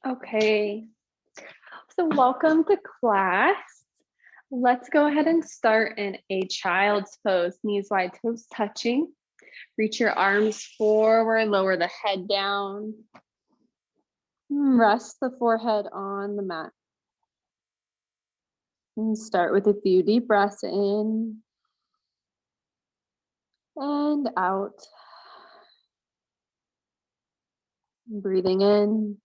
Okay, so welcome to class. Let's go ahead and start in a child's pose, knees wide, toes touching. Reach your arms forward, lower the head down. Rest the forehead on the mat. And start with a few deep breaths in and out. Breathing in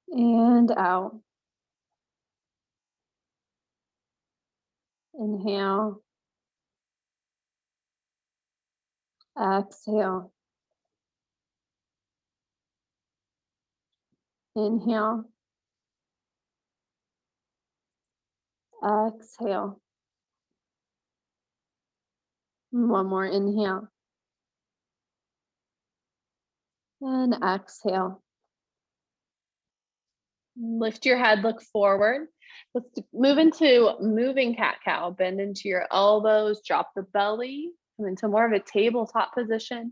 and out. Inhale. Exhale. Inhale. Exhale. One more inhale. And exhale. Lift your head, look forward. Let's move into moving cat-cow. Bend into your elbows, drop the belly, come into more of a tabletop position.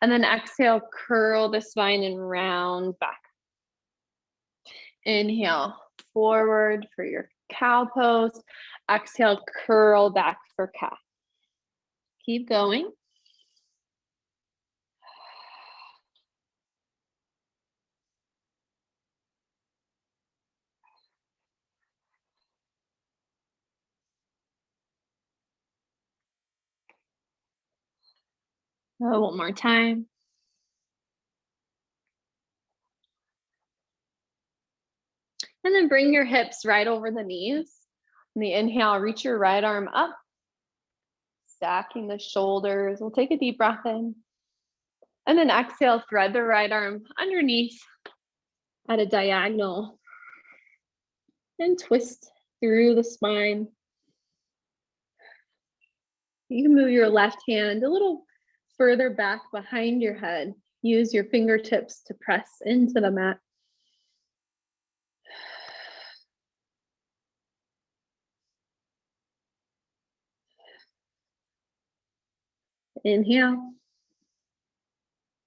And then exhale, curl the spine and round back. Inhale, forward for your cow pose. Exhale, curl back for cat. Keep going. One more time. And then bring your hips right over the knees. On the inhale, reach your right arm up, stacking the shoulders. We'll take a deep breath in. And then exhale, thread the right arm underneath at a diagonal. And twist through the spine. You can move your left hand a little further back behind your head. Use your fingertips to press into the mat. Inhale.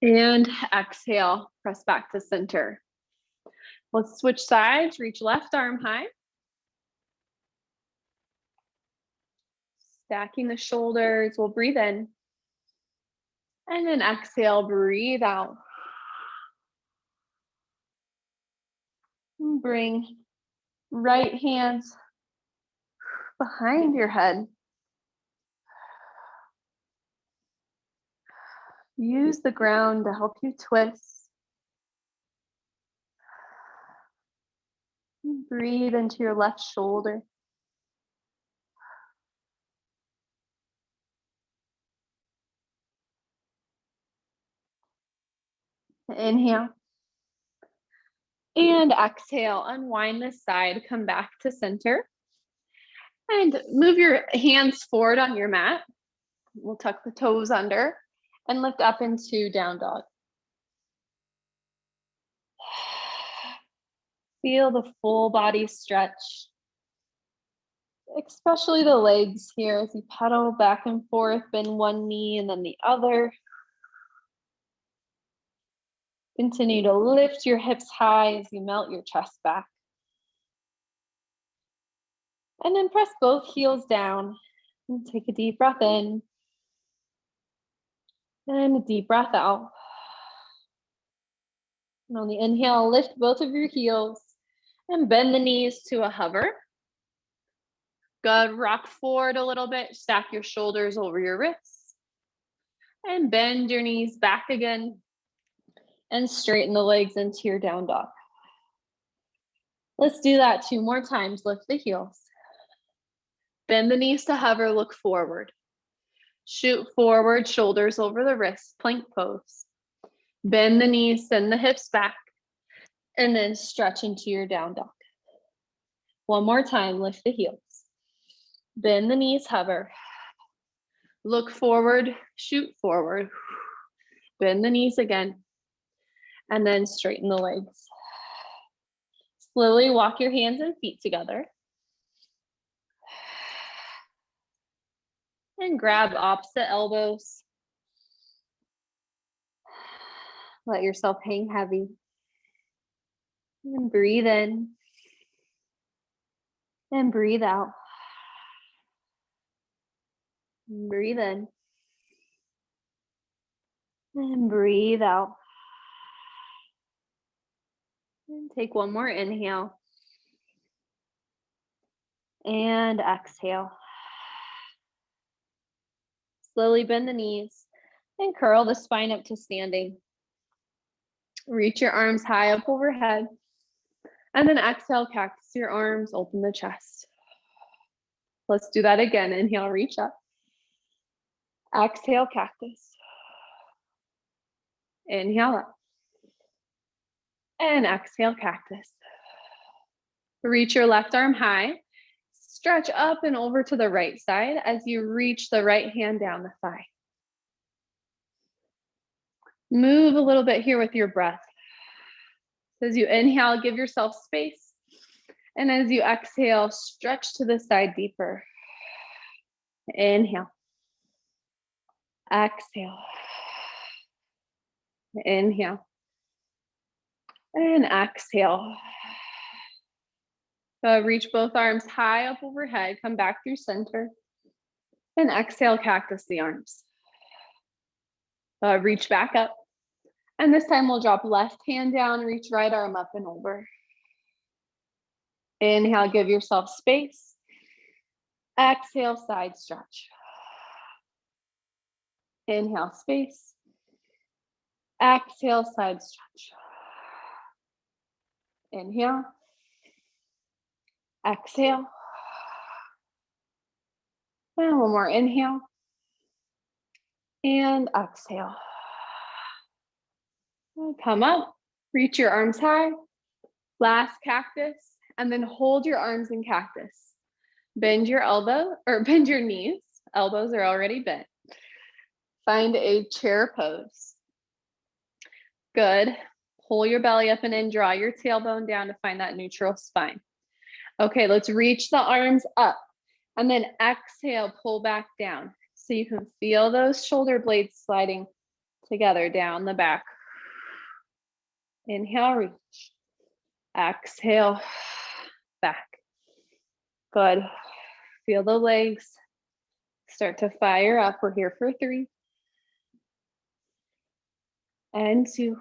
And exhale, press back to center. Let's switch sides, reach left arm high. Stacking the shoulders, we'll breathe in. And then exhale, breathe out. And bring right hands behind your head. Use the ground to help you twist. Breathe into your left shoulder. Inhale. And exhale, unwind this side, come back to center. And move your hands forward on your mat. We'll tuck the toes under and lift up into down dog. Feel the full body stretch, especially the legs here as you pedal back and forth, bend one knee and then the other. Continue to lift your hips high as you melt your chest back. And then press both heels down and take a deep breath in. And a deep breath out. And on the inhale, lift both of your heels and bend the knees to a hover. Good, rock forward a little bit, stack your shoulders over your wrists. And bend your knees back again. And straighten the legs into your down dog. Let's do that 2 more times. Lift the heels. Bend the knees to hover, look forward. Shoot forward, shoulders over the wrists, plank pose. Bend the knees, send the hips back, and then stretch into your down dog. One more time, lift the heels. Bend the knees, hover. Look forward, shoot forward. Bend the knees again, and then straighten the legs. Slowly walk your hands and feet together. And grab opposite elbows. Let yourself hang heavy. And breathe in. And breathe out. Breathe in. And breathe out. And take one more inhale. And exhale. Slowly bend the knees and curl the spine up to standing. Reach your arms high up overhead. And then exhale, cactus your arms, open the chest. Let's do that again. Inhale, reach up. Exhale, cactus. Inhale up. And exhale, cactus. Reach your left arm high. Stretch up and over to the right side as you reach the right hand down the thigh. Move a little bit here with your breath. As you inhale, give yourself space. And as you exhale, stretch to the side deeper. Inhale. Exhale. Inhale. And exhale. Reach both arms high up overhead. Come back through center. And exhale, cactus the arms. Reach back up. And this time we'll drop left hand down, reach right arm up and over. Inhale, give yourself space. Exhale, side stretch. Inhale, space. Exhale, side stretch. Inhale. Exhale. And one more inhale. And exhale. Come up, reach your arms high. Last cactus, and then hold your arms in cactus. Bend your elbow, or bend your knees. Elbows are already bent. Find a chair pose. Good. Pull your belly up and in, draw your tailbone down to find that neutral spine. Okay, let's reach the arms up and then exhale, pull back down. So you can feel those shoulder blades sliding together down the back. Inhale, reach. Exhale, back. Good. Feel the legs start to fire up. We're here for 3. And 2.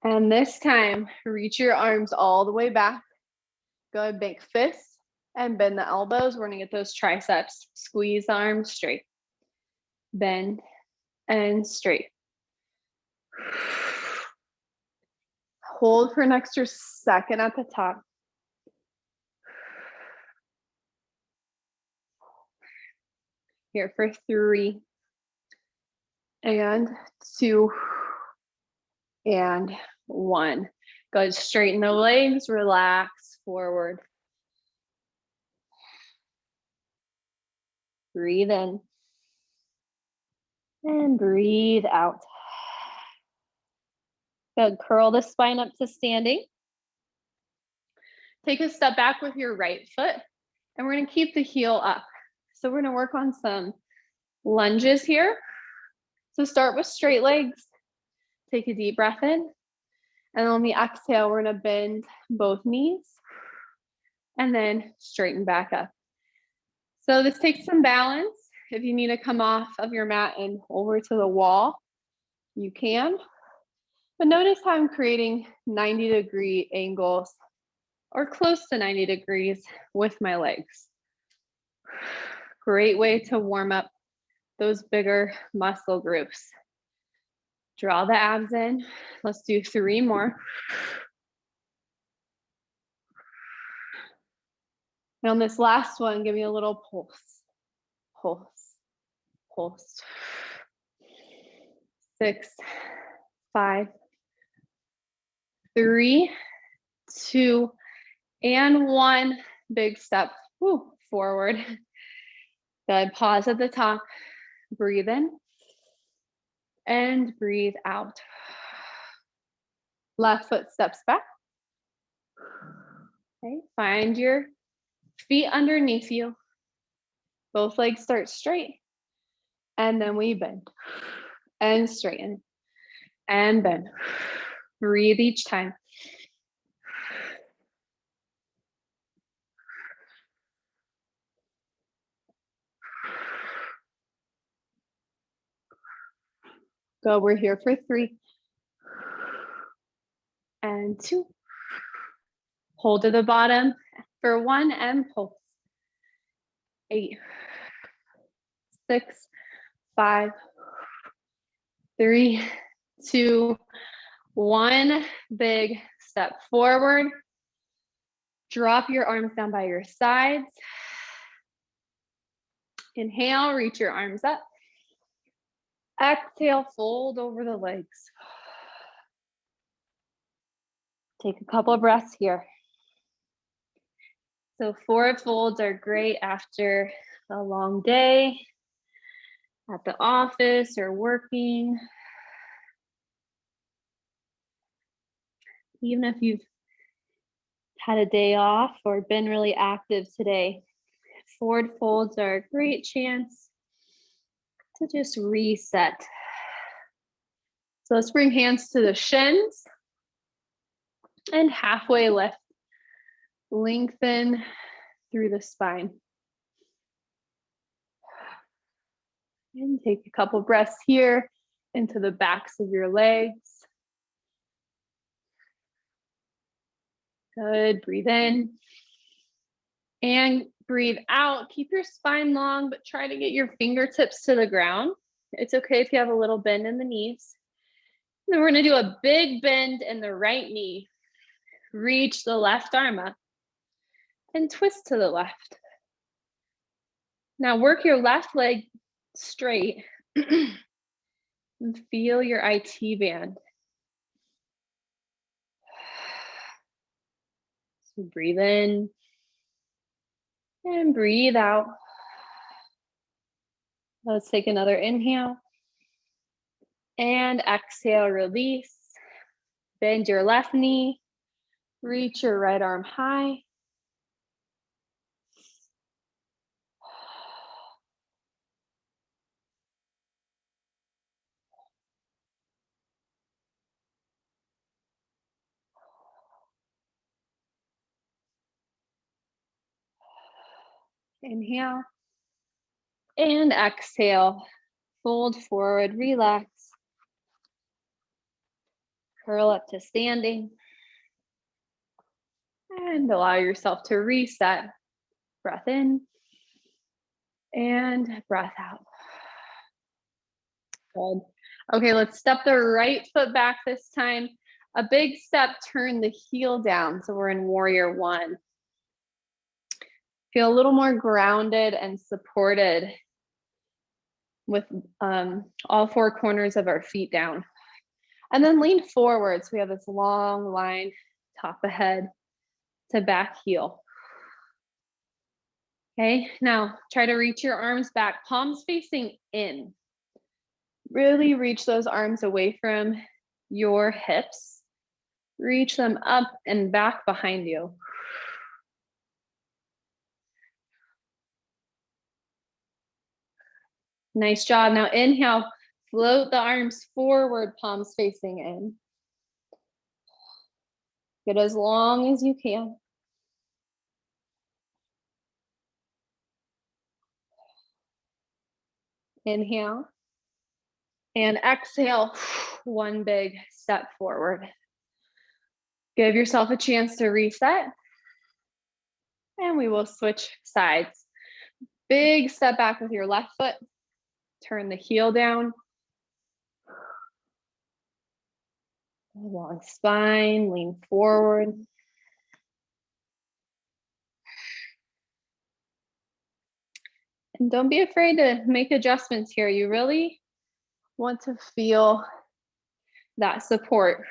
And this time, reach your arms all the way back. Go ahead, make fists and bend the elbows. We're gonna get those triceps. Squeeze the arms straight. Bend and straight. Hold for an extra second at the top. Here for 3. And 2. And 1. Go ahead, straighten the legs, relax forward. Breathe in. And breathe out. Good, curl the spine up to standing. Take a step back with your right foot, and we're gonna keep the heel up. So we're gonna work on some lunges here. So start with straight legs. Take a deep breath in. And on the exhale, we're gonna bend both knees and then straighten back up. So this takes some balance. If you need to come off of your mat and over to the wall, you can. But notice how I'm creating 90-degree angles or close to 90 degrees with my legs. Great way to warm up those bigger muscle groups. Draw the abs in. Let's do 3 more. And on this last one, give me a little pulse. Pulse. Pulse. 6, 5, 3, 2, and 1. Big step forward. Good. Pause at the top. Breathe in. And breathe out. Left foot steps back. Okay, find your feet underneath you. Both legs start straight. And then we bend. and straighten and bend. Breathe each time. Go, we're here for 3 and 2. Hold to the bottom for 1 and pulse. 8, 6, 5, 3, 2, 1. Big step forward. Drop your arms down by your sides. Inhale, reach your arms up. Exhale, fold over the legs. Take a couple of breaths here. So forward folds are great after a long day at the office or working. Even if you've had a day off or been really active today, forward folds are a great chance to just reset. So let's bring hands to the shins and halfway lift. Lengthen through the spine. And take a couple breaths here into the backs of your legs. Good, breathe in. And breathe out. Keep your spine long, but try to get your fingertips to the ground. It's okay if you have a little bend in the knees. And then we're gonna do a big bend in the right knee. Reach the left arm up and twist to the left. Now work your left leg straight and feel your IT band. So breathe in and breathe out. Let's take another inhale and exhale, release. Bend your left knee, reach your right arm high. Inhale and exhale. Fold forward, relax. Curl up to standing. And allow yourself to reset. Breath in and breath out. Good. Okay, let's step the right foot back this time. A big step, turn the heel down. So we're in warrior 1. Feel a little more grounded and supported with all 4 corners of our feet down. And then lean forward. So we have this long line, top of head to back heel. Okay, now try to reach your arms back, palms facing in. Really reach those arms away from your hips. Reach them up and back behind you. Nice job. Now inhale, float the arms forward, palms facing in. Get as long as you can. Inhale. And exhale, 1 big step forward. Give yourself a chance to reset. And we will switch sides. Big step back with your left foot. Turn the heel down. Long spine, lean forward. And don't be afraid to make adjustments here. You really want to feel that support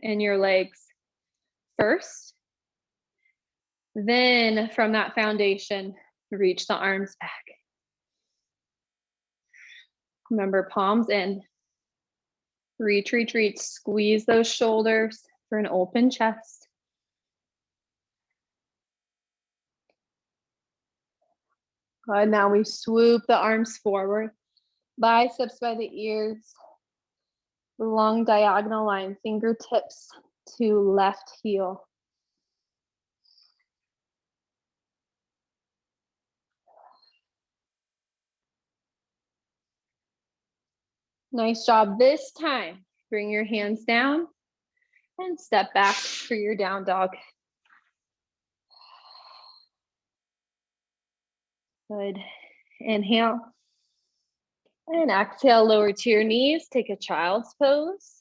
in your legs first. Then from that foundation, reach the arms back. Remember, palms in. Reach, reach, reach. Squeeze those shoulders for an open chest. Good. Now we swoop the arms forward. Biceps by the ears. Long diagonal line, fingertips to left heel. Nice job this time. Bring your hands down and step back for your down dog. Good. Inhale. And exhale, lower to your knees. Take a child's pose.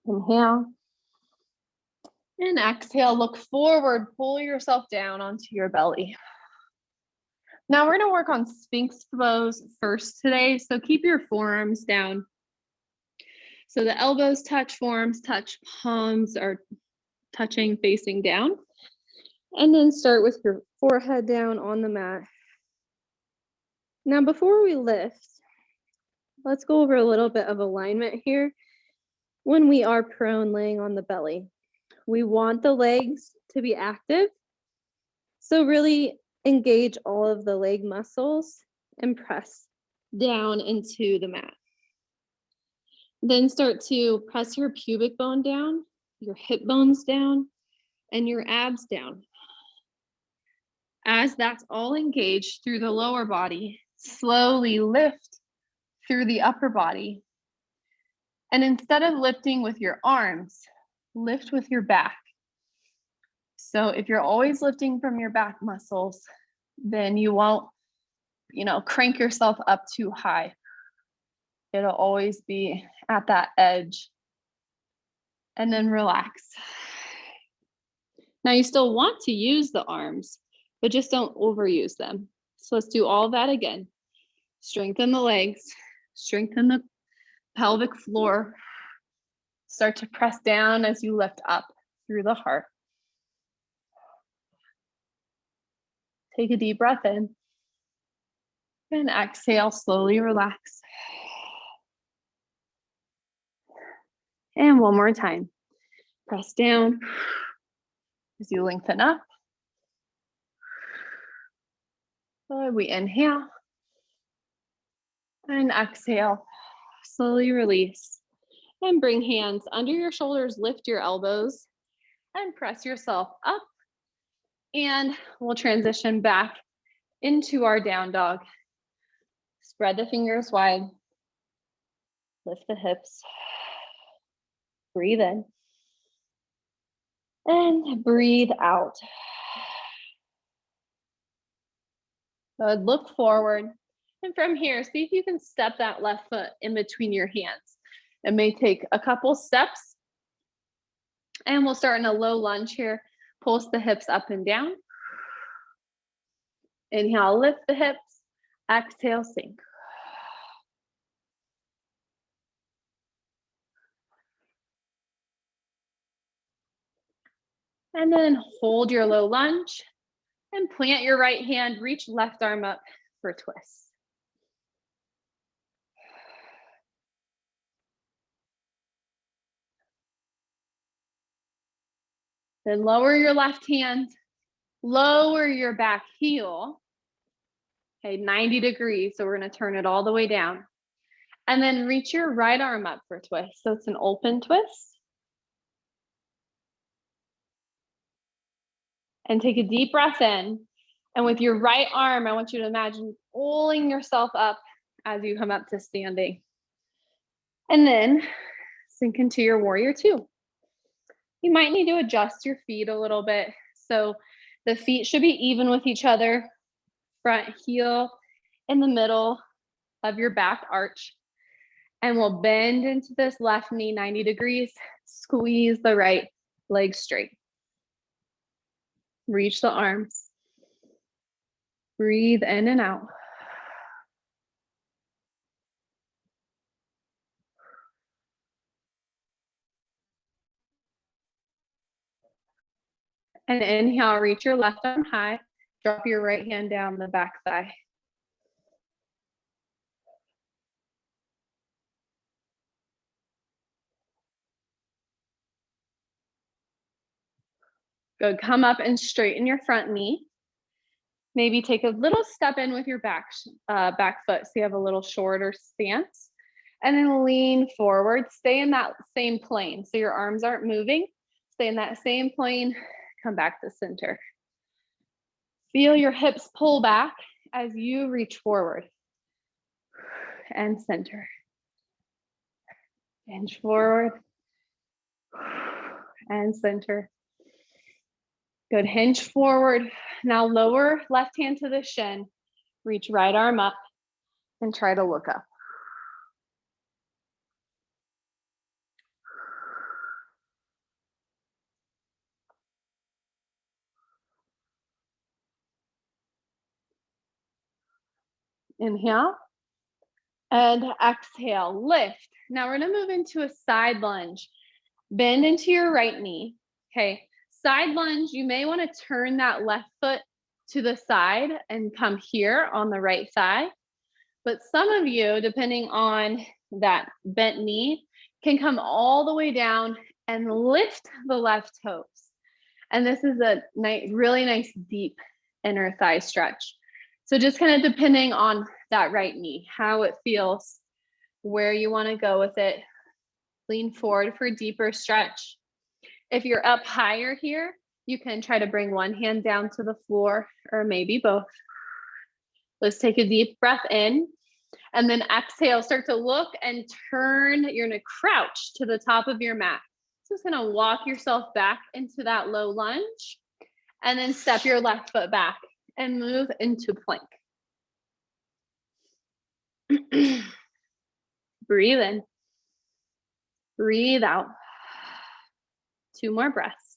Inhale. And exhale, look forward, pull yourself down onto your belly. Now we're gonna work on Sphinx pose first today. So keep your forearms down. So the elbows touch, forearms touch, palms are touching, facing down. And then start with your forehead down on the mat. Now before we lift, let's go over a little bit of alignment here. When we are prone laying on the belly, we want the legs to be active. So really engage all of the leg muscles and press down into the mat. Then start to press your pubic bone down, your hip bones down, and your abs down. As that's all engaged through the lower body, slowly lift through the upper body. And instead of lifting with your arms, lift with your back. So if you're always lifting from your back muscles, then you won't, crank yourself up too high. It'll always be at that edge. And then relax. Now you still want to use the arms, but just don't overuse them. So let's do all that again. Strengthen the legs, strengthen the pelvic floor. Start to press down as you lift up through the heart. Take a deep breath in. And exhale, slowly relax. And one more time. Press down as you lengthen up. Good. We inhale. And exhale. Slowly release. And bring hands under your shoulders, lift your elbows, and press yourself up. And we'll transition back into our down dog. Spread the fingers wide. Lift the hips. Breathe in. And breathe out. Good. Look forward. And from here, see if you can step that left foot in between your hands. It may take a couple steps. And we'll start in a low lunge here. Pulse the hips up and down. Inhale, lift the hips. Exhale, sink. And then hold your low lunge and plant your right hand. Reach left arm up for a twist. Then lower your left hand, lower your back heel. Okay, 90 degrees. So we're going to turn it all the way down. And then reach your right arm up for a twist. So it's an open twist. And take a deep breath in. And with your right arm, I want you to imagine pulling yourself up as you come up to standing. And then sink into your warrior two. You might need to adjust your feet a little bit. So the feet should be even with each other. Front heel in the middle of your back arch. And we'll bend into this left knee 90 degrees. Squeeze the right leg straight. Reach the arms. Breathe in and out. And inhale, reach your left arm high. Drop your right hand down the back thigh. Good, come up and straighten your front knee. Maybe take a little step in with your back foot so you have a little shorter stance. And then lean forward, stay in that same plane. So your arms aren't moving, stay in that same plane, come back to center. Feel your hips pull back as you reach forward and center. Hinge forward and center. Good, hinge forward. Now lower left hand to the shin, reach right arm up and try to look up. Inhale and exhale, lift. Now we're gonna move into a side lunge. Bend into your right knee, okay? Side lunge, you may wanna turn that left foot to the side and come here on the right thigh. But some of you, depending on that bent knee, can come all the way down and lift the left toes. And this is a really nice deep inner thigh stretch. So just kind of depending on that right knee, how it feels, where you want to go with it. Lean forward for a deeper stretch. If you're up higher here, you can try to bring one hand down to the floor or maybe both. Let's take a deep breath in and then exhale. Start to look and turn. You're going to crouch to the top of your mat. So just going to walk yourself back into that low lunge and then step your left foot back and move into plank. Breathe in. Breathe out. 2 more breaths.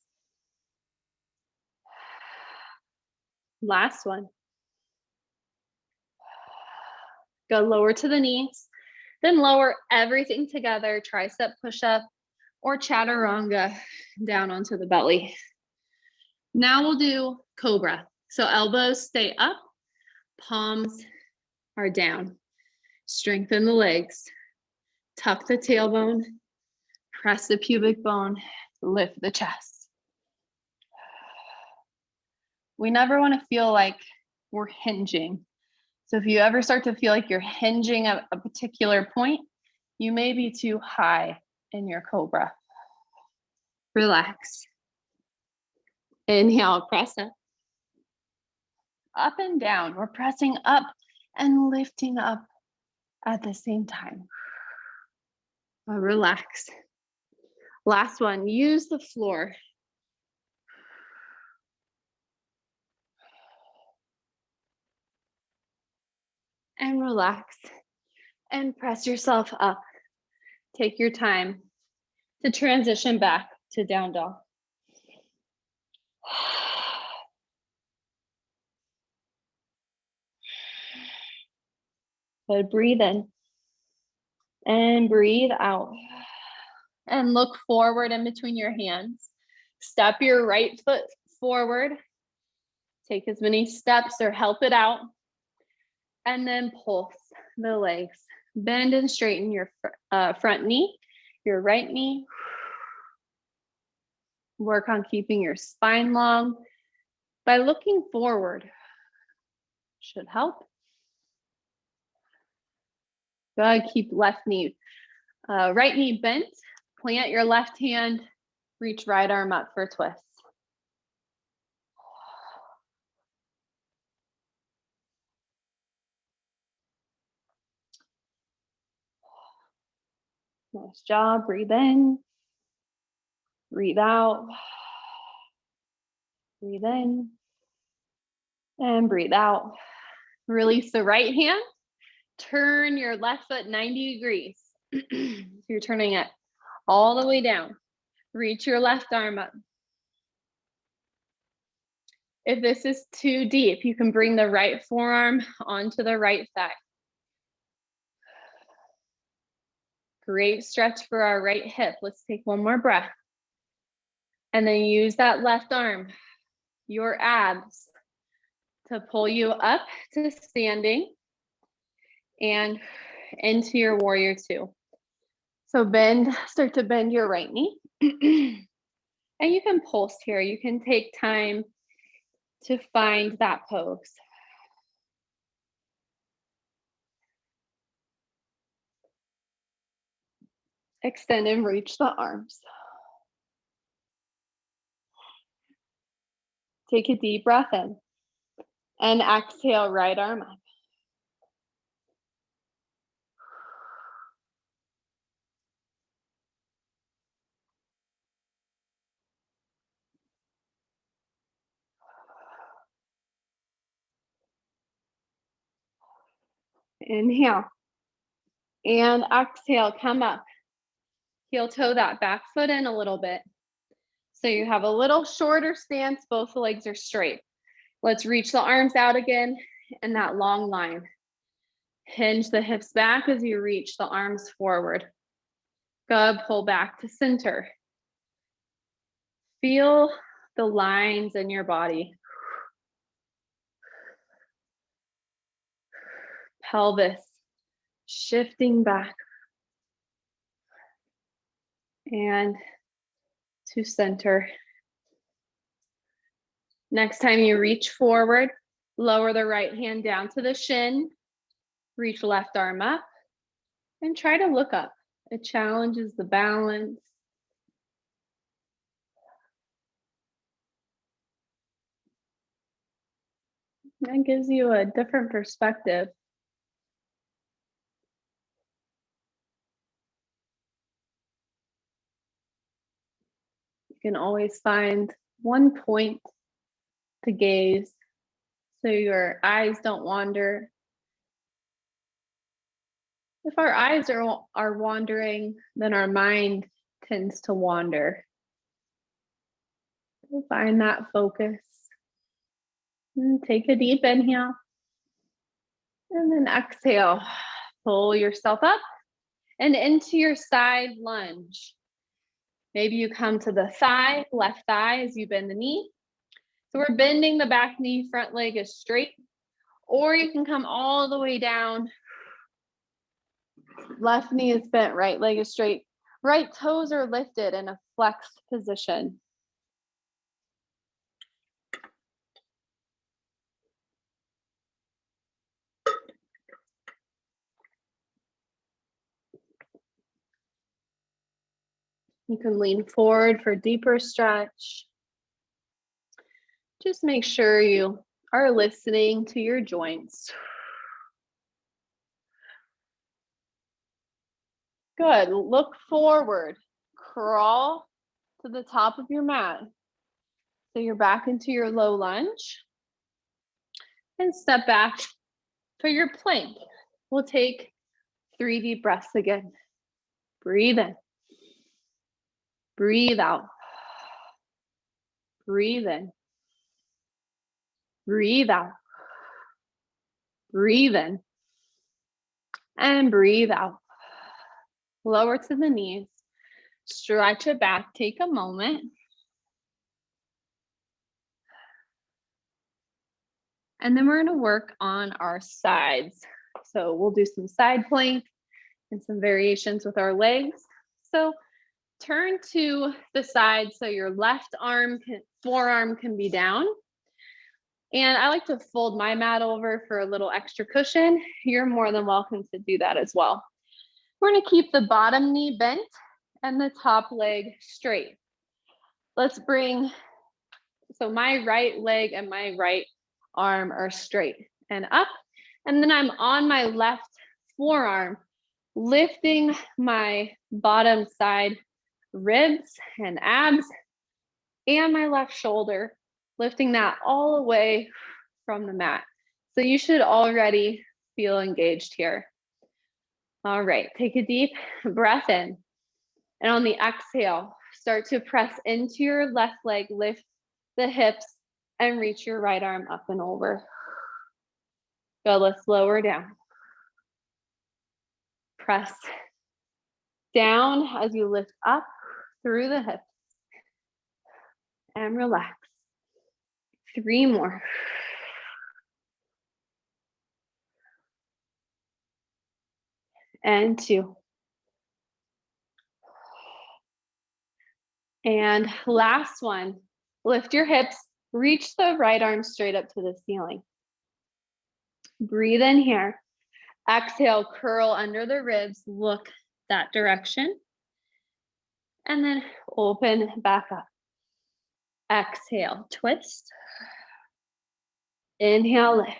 Last one. Go lower to the knees, then lower everything together, tricep push-up or chaturanga down onto the belly. Now we'll do cobra. So elbows stay up, palms are down. Strengthen the legs, tuck the tailbone, press the pubic bone, lift the chest. We never want to feel like we're hinging. So if you ever start to feel like you're hinging at a particular point, you may be too high in your cobra. Relax. Inhale, press up. Up and down. We're pressing up and lifting up at the same time. Relax. Last one, use the floor. And relax and press yourself up. Take your time to transition back to down dog. Good, breathe in and breathe out. And look forward in between your hands. Step your right foot forward. Take as many steps or help it out. And then pulse the legs. Bend and straighten your front knee, your right knee. Work on keeping your spine long by looking forward. Should help. Good, keep left knee, right knee bent. Plant your left hand, reach right arm up for a twist. Nice job, breathe in, breathe out, breathe in, and breathe out. Release the right hand, turn your left foot 90 degrees. So you're turning it all the way down. Reach your left arm up. If this is too deep, you can bring the right forearm onto the right thigh. Great stretch for our right hip. Let's take one more breath. And then use that left arm, your abs, to pull you up to standing and into your warrior 2. So bend, start to bend your right knee. And you can pulse here. You can take time to find that pose. Extend and reach the arms. Take a deep breath in and exhale, right arm up. Inhale and exhale, come up. Heel toe that back foot in a little bit. So you have a little shorter stance, both legs are straight. Let's reach the arms out again in that long line. Hinge the hips back as you reach the arms forward. Good, pull back to center. Feel the lines in your body. Pelvis shifting back and to center. Next time you reach forward, lower the right hand down to the shin, reach left arm up, and try to look up. It challenges the balance. That gives you a different perspective. You can always find one point to gaze so your eyes don't wander. If our eyes are wandering, then our mind tends to wander. We'll find that focus. And take a deep inhale. And then exhale. Pull yourself up and into your side lunge. Maybe you come to the thigh, left thigh as you bend the knee. So we're bending the back knee, front leg is straight. Or you can come all the way down. Left knee is bent, right leg is straight. Right toes are lifted in a flexed position. You can lean forward for deeper stretch. Just make sure you are listening to your joints. Good. Look forward. Crawl to the top of your mat. So you're back into your low lunge. And step back for your plank. We'll take 3 deep breaths again. Breathe in. Breathe out. Breathe in. Breathe out. Breathe in. And breathe out. Lower to the knees. Stretch it back. Take a moment. And then we're going to work on our sides. So we'll do some side plank and some variations with our legs. So turn to the side so your left arm, forearm can be down. And I like to fold my mat over for a little extra cushion. You're more than welcome to do that as well. We're going to keep the bottom knee bent and the top leg straight. Let's bring, so my right leg and my right arm are straight and up. And then I'm on my left forearm, lifting my bottom side ribs and abs and my left shoulder, lifting that all away from the mat. So you should already feel engaged here. All right, take a deep breath in. And on the exhale, start to press into your left leg, lift the hips, and reach your right arm up and over. Good, let's lower down. Press down as you lift up through the hips. And relax. 3 more. And 2. And last one, lift your hips, reach the right arm straight up to the ceiling. Breathe in here. Exhale, curl under the ribs, look that direction. And then open back up. Exhale, twist. Inhale, lift.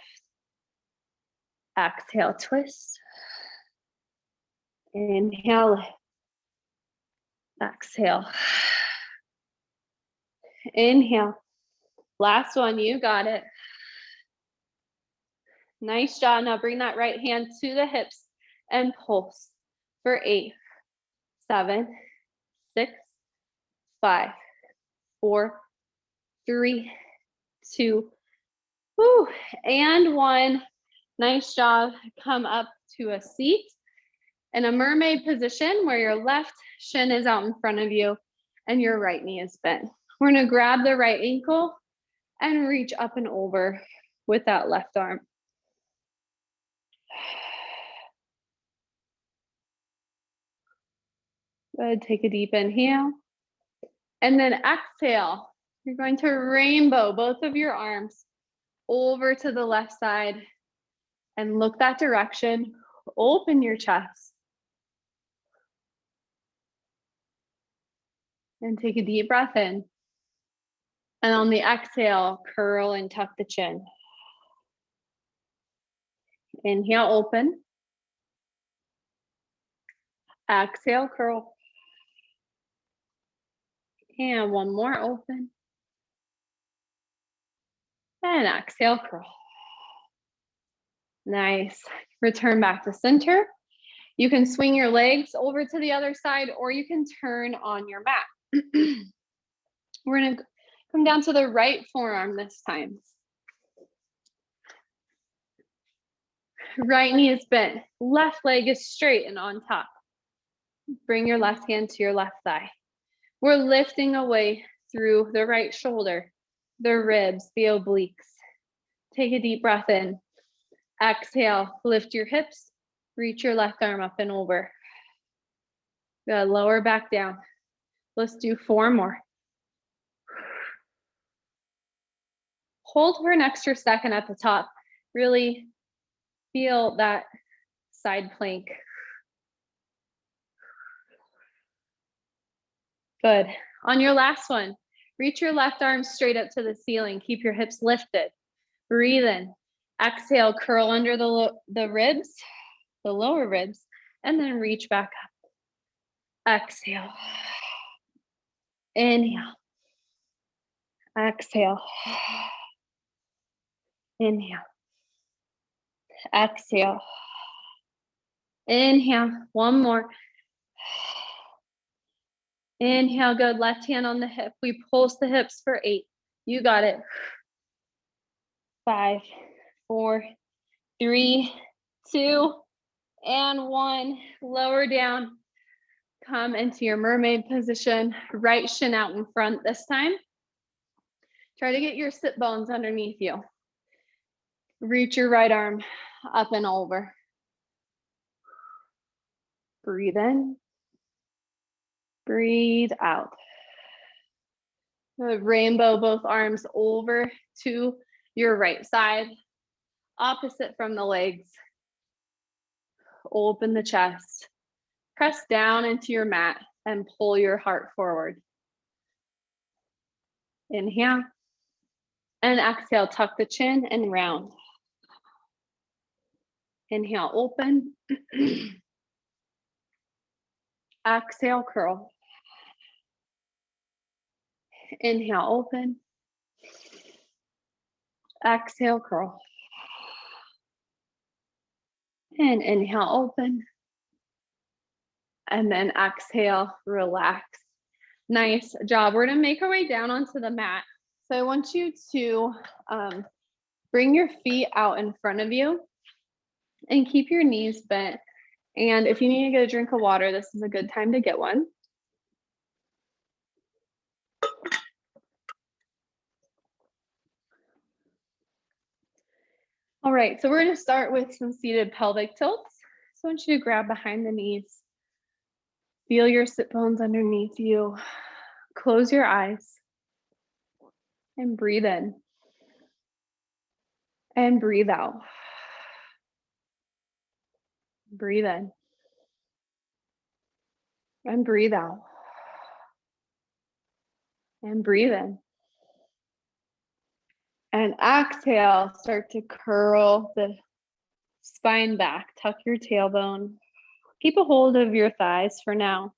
Exhale, twist. Inhale, lift. Exhale. Inhale. Last one, you got it. Nice job. Now bring that right hand to the hips and pulse for 8, 7, 6, 5, 4, 3, 2, and 1. Nice job. Come up to a seat in a mermaid position where your left shin is out in front of you and your right knee is bent. We're going to grab the right ankle and reach up and over with that left arm. Good. Take a deep inhale. And then exhale. You're going to rainbow both of your arms over to the left side and look that direction. Open your chest. And take a deep breath in. And on the exhale, curl and tuck the chin. Inhale, open. Exhale, curl. And one more, open. And exhale, curl. Nice. Return back to center. You can swing your legs over to the other side, or you can turn on your mat. We're going to come down to the right forearm this time. Right knee is bent. Left leg is straight and on top. Bring your left hand to your left thigh. We're lifting away through the right shoulder, the ribs, the obliques. Take a deep breath in. Exhale, lift your hips, reach your left arm up and over. Good, lower back down. Let's do 4 more. Hold for an extra second at the top. Really feel that side plank. Good. On your last one, reach your left arm straight up to the ceiling. Keep your hips lifted. Breathe in. Exhale, curl under the ribs, the lower ribs, and then reach back up. Exhale. Inhale. Exhale. Inhale. Exhale. Inhale. One more. Inhale, good. Left hand on the hip. We pulse the hips for 8. You got it. 5, 4, 3, 2, and 1. Lower down. Come into your mermaid position. Right shin out in front this time. Try to get your sit bones underneath you. Reach your right arm up and over. Breathe in. Breathe out. Rainbow both arms over to your right side, opposite from the legs. Open the chest. Press down into your mat and pull your heart forward. Inhale. And exhale, tuck the chin and round. Inhale, open. Exhale, curl. Inhale, open. Exhale, curl. And inhale, open. And then exhale, relax. Nice job. We're gonna make our way down onto the mat. So I want you to bring your feet out in front of you and keep your knees bent. And if you need to get a drink of water, this is a good time to get one. All right, so we're going to start with some seated pelvic tilts. So I want you to grab behind the knees. Feel your sit bones underneath you. Close your eyes and breathe in and breathe out. Breathe in and breathe out and breathe in. And exhale, start to curl the spine back, tuck your tailbone. Keep a hold of your thighs for now.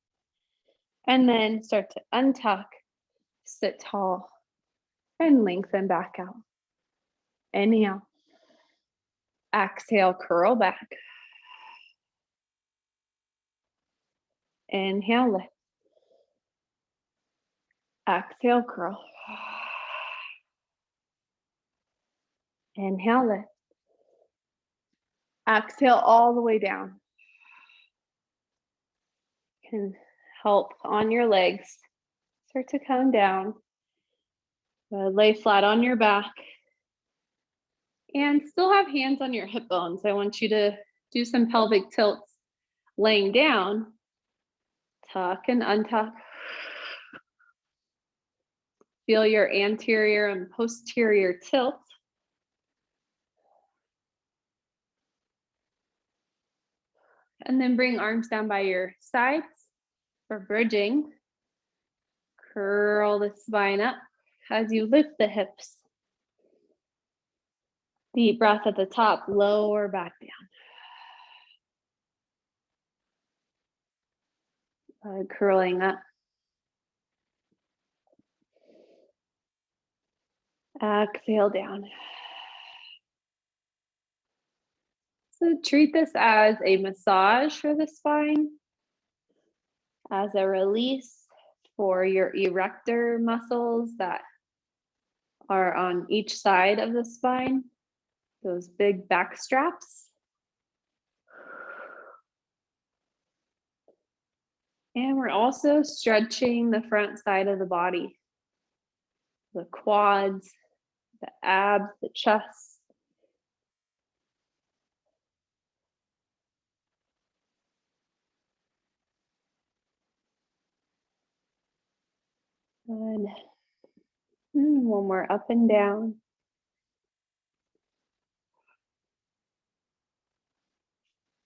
And then start to untuck, sit tall, and lengthen back out. Inhale. Exhale, curl back. Inhale, lift. Exhale, curl. Inhale, lift. Exhale all the way down. Can help on your legs. Start to come down. Lay flat on your back. And still have hands on your hip bones. I want you to do some pelvic tilts laying down. Tuck and untuck. Feel your anterior and posterior tilt. And then bring arms down by your sides for bridging. Curl the spine up as you lift the hips. Deep breath at the top, lower back down. Curling up. Exhale down. So treat this as a massage for the spine, as a release for your erector muscles that are on each side of the spine, those big back straps. And we're also stretching the front side of the body, the quads, the abs, the chest. Good. One more up and down.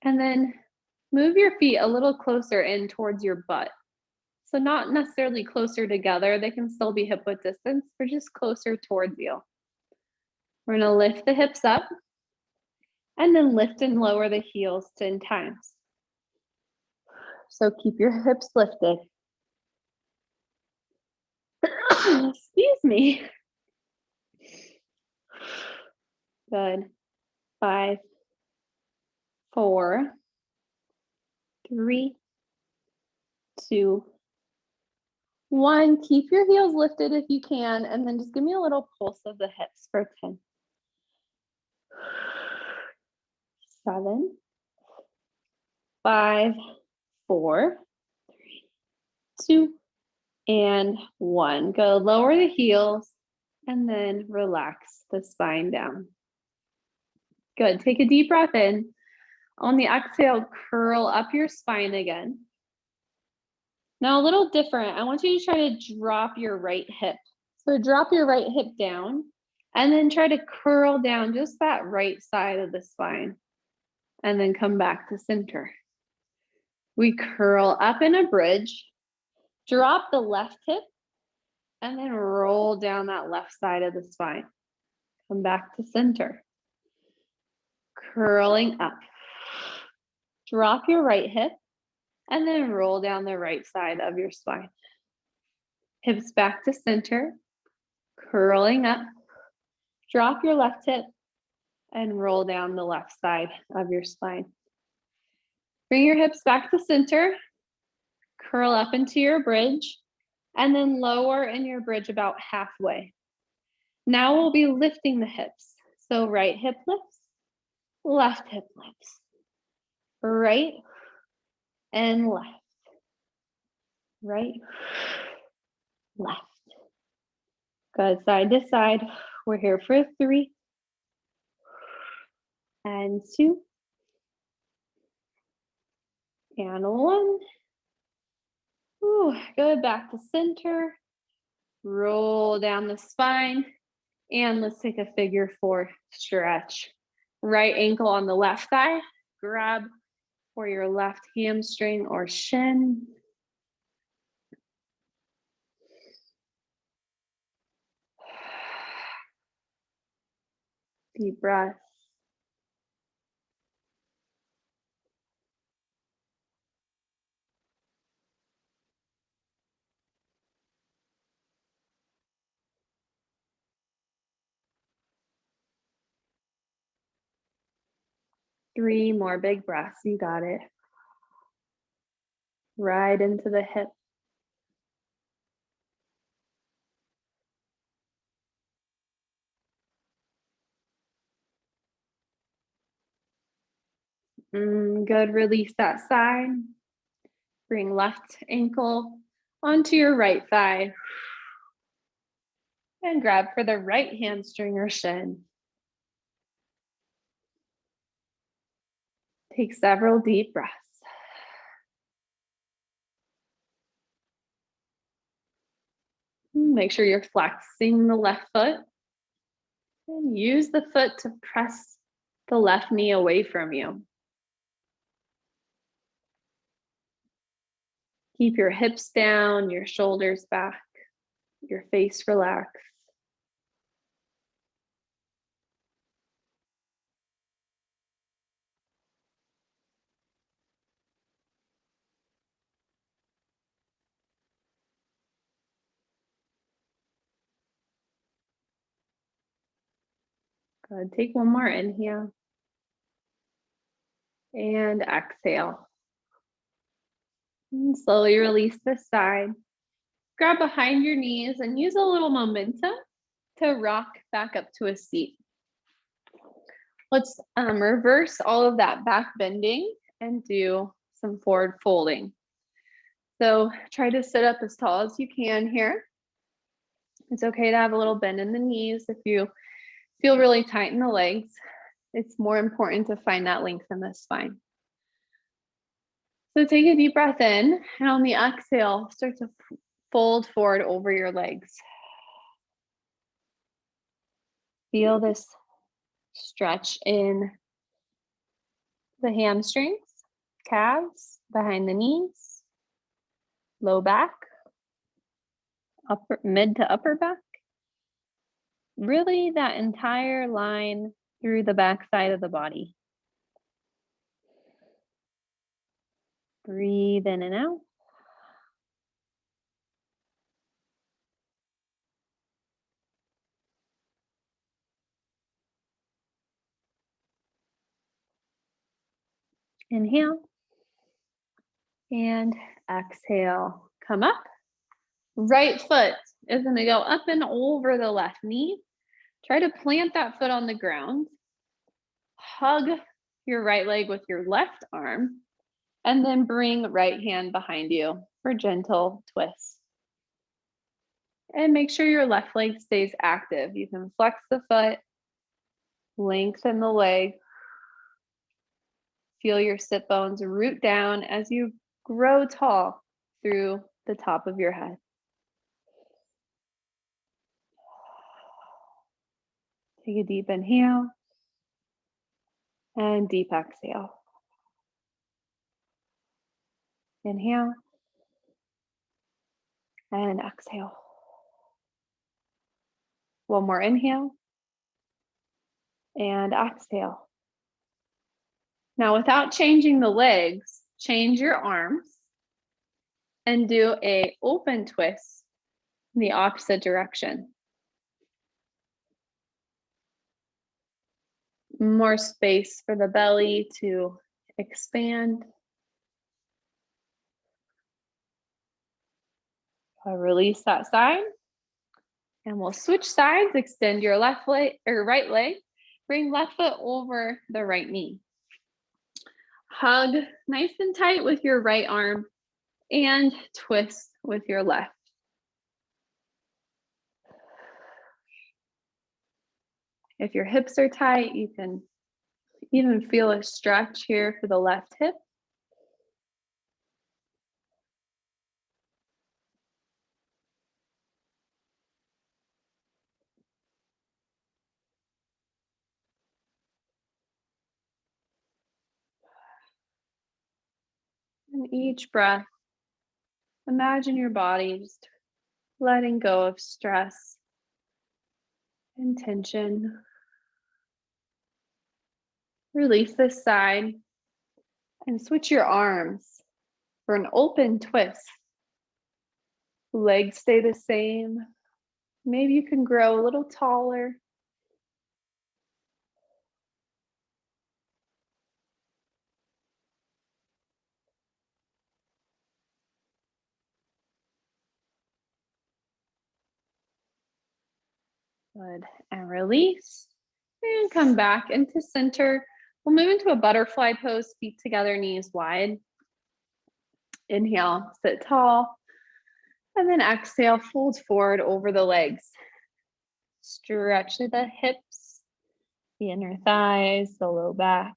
And then move your feet a little closer in towards your butt. So not necessarily closer together, they can still be hip width distance, but just closer towards you. We're gonna lift the hips up and then lift and lower the heels 10 times. So keep your hips lifted. Excuse me. Good. 5, 4, 3, 2, 1. Keep your heels lifted if you can, and then just give me a little pulse of the hips for 10. 7, 5, 4, 3, 2, and 1. Go lower the heels and then relax the spine down. Good. Take a deep breath in. On the exhale, curl up your spine again. Now a little different. I want you to try to drop your right hip. So drop your right hip down and then try to curl down just that right side of the spine and then come back to center. We curl up in a bridge, drop the left hip, and then roll down that left side of the spine. Come back to center. Curling up. Drop your right hip, and then roll down the right side of your spine. Hips back to center, curling up. Drop your left hip, and roll down the left side of your spine. Bring your hips back to center, curl up into your bridge, and then lower in your bridge about halfway. Now we'll be lifting the hips. So right hip lifts, left hip lifts, right and left, right, left. Good, side to side. We're here for 3 and 2 and 1. Ooh, good, back to center. Roll down the spine, and let's take a figure 4 stretch. Right ankle on the left thigh, grab for your left hamstring or shin. Deep breath. Three more big breaths. You got it. Right into the hip. Good. Release that side. Bring left ankle onto your right thigh. And grab for the right hamstring or shin. Take several deep breaths. Make sure you're flexing the left foot. And use the foot to press the left knee away from you. Keep your hips down, your shoulders back, your face relaxed. Good. Take one more inhale. And exhale. And slowly release this side. Grab behind your knees and use a little momentum to rock back up to a seat. Let's reverse all of that back bending and do some forward folding. So try to sit up as tall as you can here. It's okay to have a little bend in the knees if you feel really tight in the legs. It's more important to find that length in the spine. So take a deep breath in, and on the exhale, start to fold forward over your legs. Feel this stretch in the hamstrings, calves, behind the knees, low back, upper, mid to upper back. Really that entire line through the back side of the body. Breathe in and out. Inhale and exhale. Come up. Right foot is going to go up and over the left knee. Try to plant that foot on the ground. Hug your right leg with your left arm, and then bring right hand behind you for gentle twists. And make sure your left leg stays active. You can flex the foot, lengthen the leg. Feel your sit bones root down as you grow tall through the top of your head. Take a deep inhale and deep exhale. Inhale and exhale. One more inhale and exhale. Now, without changing the legs, change your arms and do an open twist in the opposite direction. More space for the belly to expand. Release that side. And we'll switch sides, extend your left leg or right leg, bring left foot over the right knee. Hug nice and tight with your right arm and twist with your left. If your hips are tight, you can even feel a stretch here for the left hip. And each breath, imagine your body just letting go of stress and tension. Release this side and switch your arms for an open twist. Legs stay the same. Maybe you can grow a little taller. Good. And release. And come back into center. We'll move into a butterfly pose, feet together, knees wide. Inhale, sit tall. And then exhale, fold forward over the legs. Stretch the hips, the inner thighs, the low back.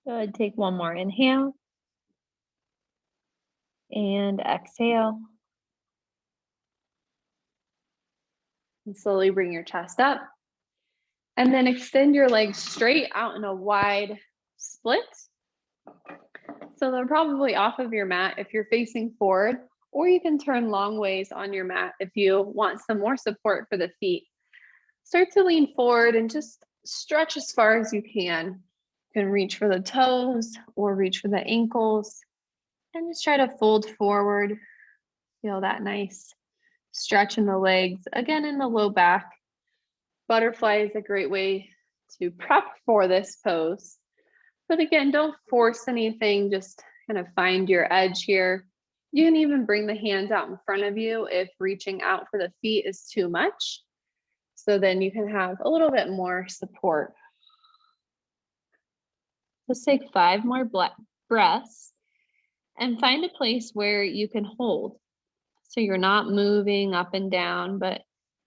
Good. Take one more inhale. And exhale. And slowly bring your chest up. And then extend your legs straight out in a wide split. So they're probably off of your mat if you're facing forward, or you can turn long ways on your mat if you want some more support for the feet. Start to lean forward and just stretch as far as you can. You can reach for the toes or reach for the ankles and just try to fold forward. Feel that nice stretch in the legs, again in the low back. Butterfly is a great way to prep for this pose. But again, don't force anything, just kind of find your edge here. You can even bring the hands out in front of you if reaching out for the feet is too much. So then you can have a little bit more support. Let's take 5 more breaths and find a place where you can hold. So you're not moving up and down, but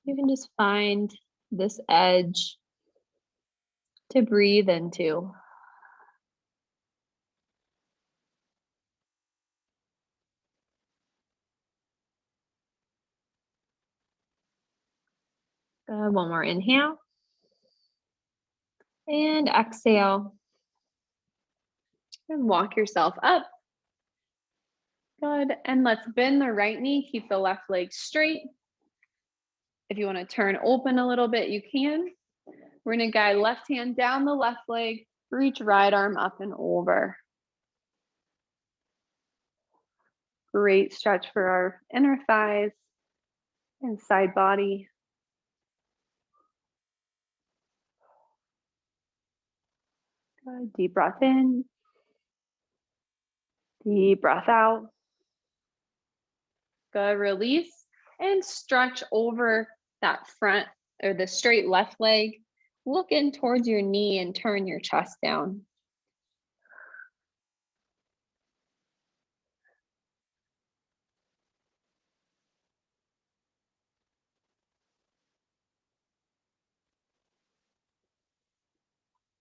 you can just find this edge to breathe into. One more inhale. And exhale. And walk yourself up. Good. And let's bend the right knee. Keep the left leg straight. If you want to turn open a little bit, you can. We're going to guide left hand down the left leg. Reach right arm up and over. Great stretch for our inner thighs and side body. Good. Deep breath in. Deep breath out. Good. Release and stretch over that front or the straight left leg. Look in towards your knee and turn your chest down.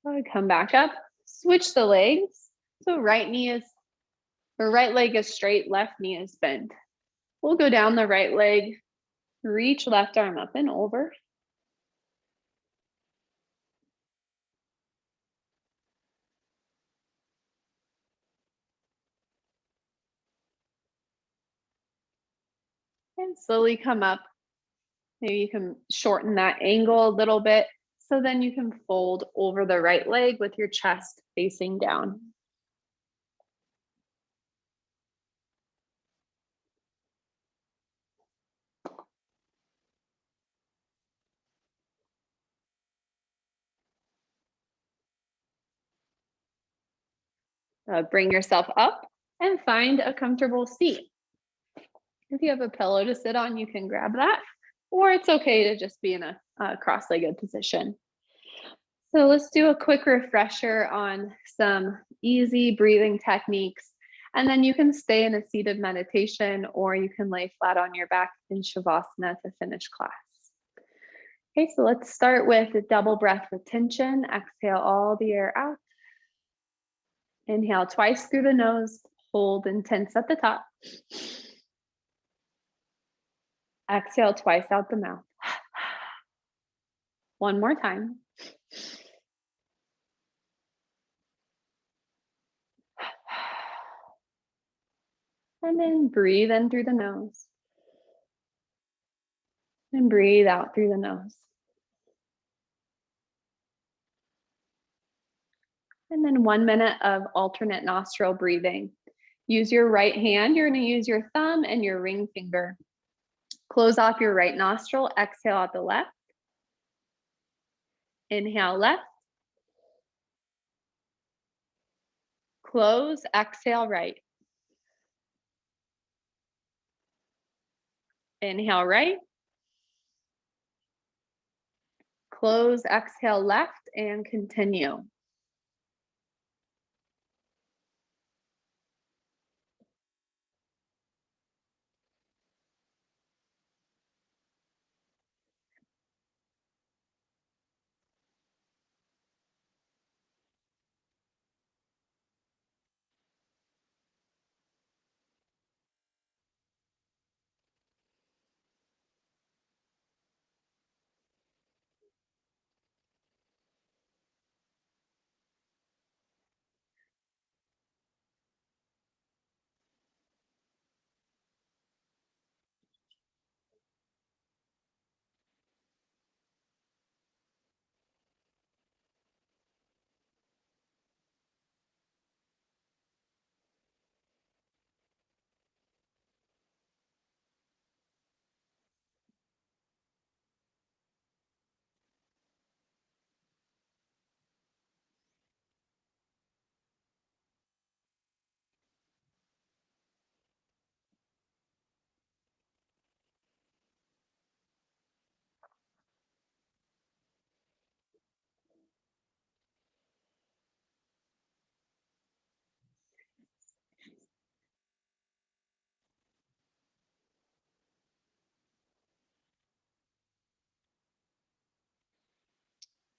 Good. Come back up. Switch the legs. So right leg is straight, left knee is bent. We'll go down the right leg, reach left arm up and over. And slowly come up. Maybe you can shorten that angle a little bit. So then you can fold over the right leg with your chest facing down. Bring yourself up and find a comfortable seat. If you have a pillow to sit on, you can grab that, or it's okay to just be in a cross-legged position. So let's do a quick refresher on some easy breathing techniques. And then you can stay in a seated meditation or you can lay flat on your back in Shavasana to finish class. Okay, so let's start with a double breath retention. Exhale all the air out. Inhale twice through the nose, hold and tense at the top. Exhale twice out the mouth. One more time. And then breathe in through the nose. And breathe out through the nose. And then 1 minute of alternate nostril breathing. Use your right hand. You're going to use your thumb and your ring finger. Close off your right nostril. Exhale out the left. Inhale left. Close. Exhale right. Inhale right. Close. Exhale left and continue.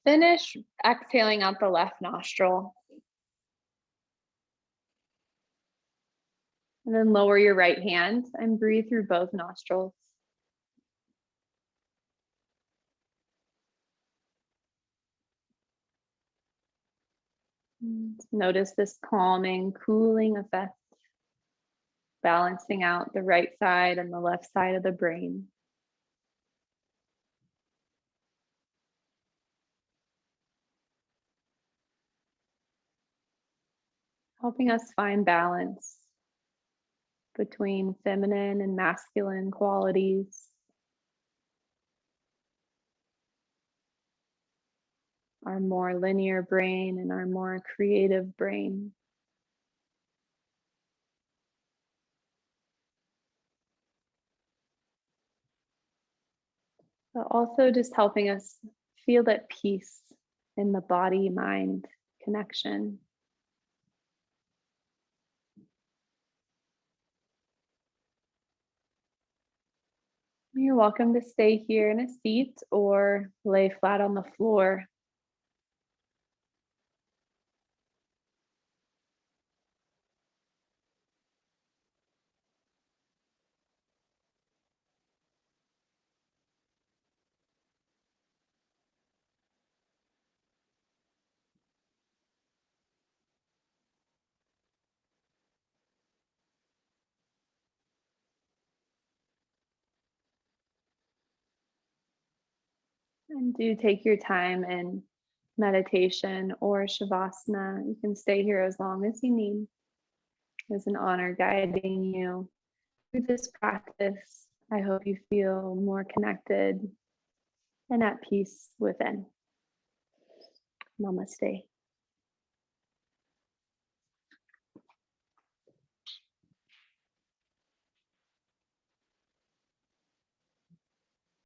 Finish exhaling out the left nostril. And then lower your right hand and breathe through both nostrils. Notice this calming, cooling effect, balancing out the right side and the left side of the brain. Helping us find balance between feminine and masculine qualities, our more linear brain and our more creative brain. But also just helping us feel at peace in the body-mind connection. You're welcome to stay here in a seat or lay flat on the floor. And do take your time in meditation or Shavasana. You can stay here as long as you need. It's an honor guiding you through this practice. I hope you feel more connected and at peace within. Namaste.